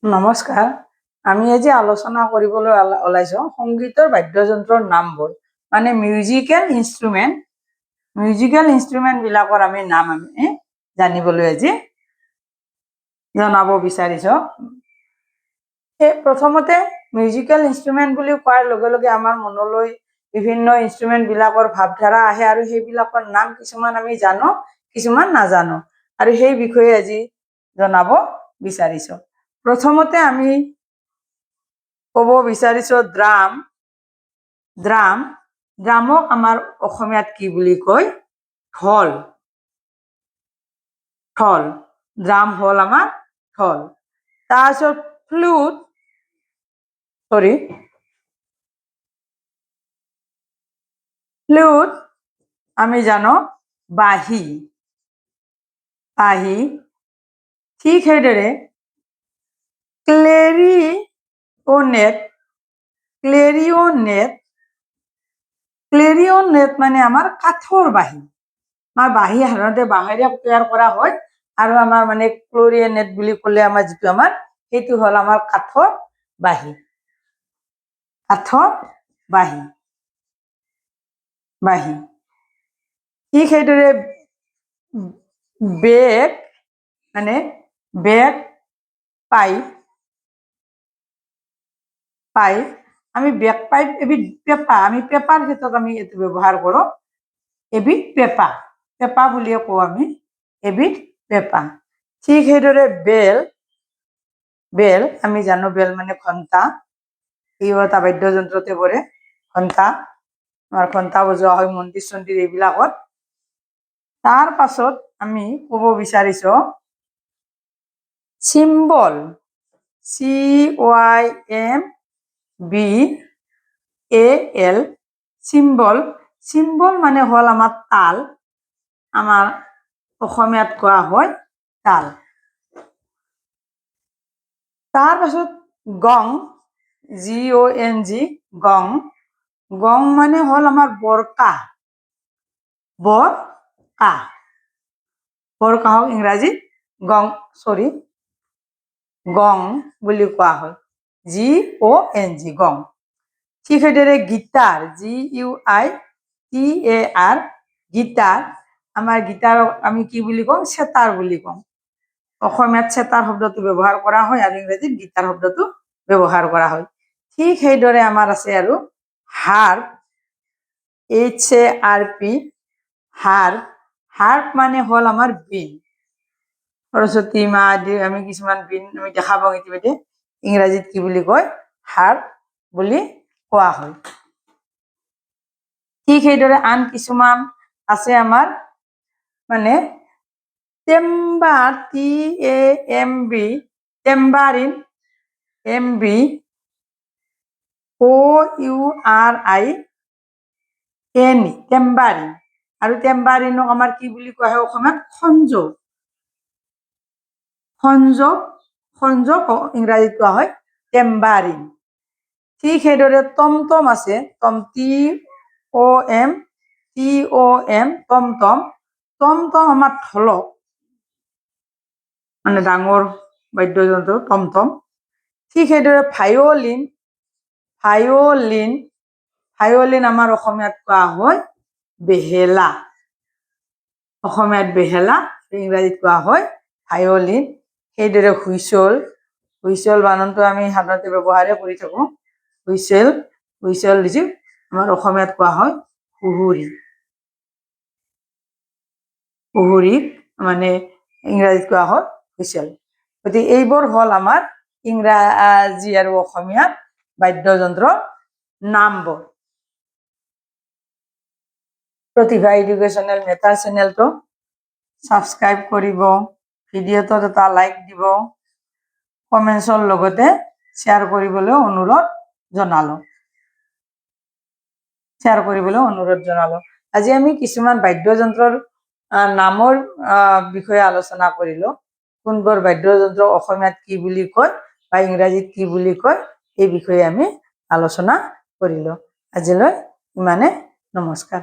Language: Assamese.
নমস্কাৰ। আমি আজি আলোচনা কৰিবলৈ ওলাইছো সংগীতৰ বাদ্যযন্ত্ৰৰ নামবোৰ, মানে মিউজিকেল ইনষ্ট্ৰুমেণ্ট বিলাকৰ আমি নাম আমি জানিবলৈ আজি জনাব বিচাৰিছো। প্ৰথমতে মিউজিকেল ইনষ্ট্ৰুমেণ্ট বুলি কোৱাৰ লগে লগে আমাৰ মনলৈ বিভিন্ন ইনষ্ট্ৰুমেণ্ট বিলাকৰ ভাৱধাৰা আহে আৰু সেইবিলাকৰ নাম কিছুমান আমি জানো, কিছুমান নাজানো, আৰু সেই বিষয়ে আজি জনাব বিচাৰিছো। প্ৰথমতে আমি ক'ব বিচাৰিছো ড্ৰামক আমাৰ অসমীয়াত কি বুলি কয়? ঢোল। ড্ৰাম হ'ল আমাৰ ঢোল। তাৰপিছত ফ্লুট আমি জানো বাঁহী। ঠিক সেইদৰে ক্লেৰিঅনেট মানে আমাৰ কাঠৰ বাঁহী। আমাৰ বাঁহী সাধাৰণতে বাঁহেৰে তৈয়াৰ কৰা হয়, আৰু আমাৰ মানে ক্লেৰিঅনেট বুলি ক'লে আমাৰ যিটো সেইটো হ'ল আমাৰ কাঠৰ বাঁহী। ঠিক সেইদৰে বেগ পাইপ আমি বেগ পাইপ এবিধ পেঁপা, আমি পেঁপাৰ ক্ষেত্ৰত আমি এইটো ব্যৱহাৰ কৰোঁ। এবিধ পেঁপা বুলিয়ে কওঁ আমি, এবিধ পেঁপা। ঠিক সেইদৰে বেল আমি জানো, বেল মানে ঘণ্টা, ইও এটা বাদ্যযন্ত্ৰতে পৰে। ঘণ্টা, আমাৰ ঘণ্টা বজোৱা হয় মন্দিৰ চন্দিৰ এইবিলাকত। তাৰ পাছত আমি ক'ব বিচাৰিছো চিম্বল, CYMBAL, চিম্বল মানে হ'ল আমাৰ তাল, আমাৰ অসমীয়াত কোৱা হয় তাল। তাৰ পাছত গং, GONG, গং মানে হ'ল আমাৰ বৰকাহ ইংৰাজীত গং বুলি কোৱা হয়, GONG, গং। ঠিক সেইদৰে গীটাৰ, GUITAR, গীটাৰ, আমাৰ গীটাৰক আমি কি বুলি কওঁ? চেতাৰ বুলি কওঁ। অসমীয়াত চেতাৰ শব্দটো ব্যৱহাৰ কৰা হয় আৰু ইংৰাজীত গীটাৰ শব্দটো ব্যৱহাৰ কৰা হয়। ঠিক সেইদৰে আমাৰ আছে আৰু হাৰ্প, HARP মানে হ'ল আমাৰ বীণ। সৰস্বতী মা আদি আমি কিছুমান বীণ আমি দেখা পাওঁ, ইতিমধ্যে ইংৰাজীত কি বুলি কয়? হাৰ্প বুলি কোৱা হয়। ঠিক সেইদৰে আন কিছুমান আছে আমাৰ মানে টেম্বাৰিন, টেম্বাৰিন, আৰু টেম্বাৰিনক আমাৰ কি বুলি কোৱা হয় অসমীয়াত? সংযোগ ইংৰাজীত কোৱা হয় টেম্বাৰিন। ঠিক সেইদৰে টমটম আছে, টমটম আমাৰ ঢোলক, মানে ডাঙৰ বাদ্যযন্ত্ৰ টমটম। ঠিক সেইদৰে ভায়লিন আমাৰ অসমীয়াত কোৱা হয় বেহেলা। ইংৰাজীত কোৱা হয় ভায়লিন। সেইদৰে হুইচেল বানানটো আমি সাধাৰণতে ব্যৱহাৰে কৰি থাকোঁ। হুইচেল আমাৰ অসমীয়াত কোৱা হয় কুহুৰিক মানে ইংৰাজীত কোৱা হয় হুইচেল। গতিকে এইবোৰ হ'ল আমাৰ ইংৰাজী আৰু অসমীয়াত বাদ্যযন্ত্ৰৰ নামবোৰ। প্ৰতিভা এডুকেশ্যনেল মেটাৰ চেনেলটো ছাবস্ক্ৰাইব কৰিব, ভিডিঅ'টোত এটা লাইক দিব, কমেণ্টছৰ লগতে শ্বেয়াৰ কৰিবলৈ অনুৰোধ জনালোঁ। আজি আমি কিছুমান বাদ্যযন্ত্ৰৰ নামৰ বিষয়ে আলোচনা কৰিলোঁ। কোনবোৰ বাদ্যযন্ত্ৰ অসমীয়াত কি বুলি কয় বা ইংৰাজীত কি বুলি কয়, এই বিষয়ে আমি আলোচনা কৰিলোঁ। আজিলৈ ইমানে, নমস্কাৰ।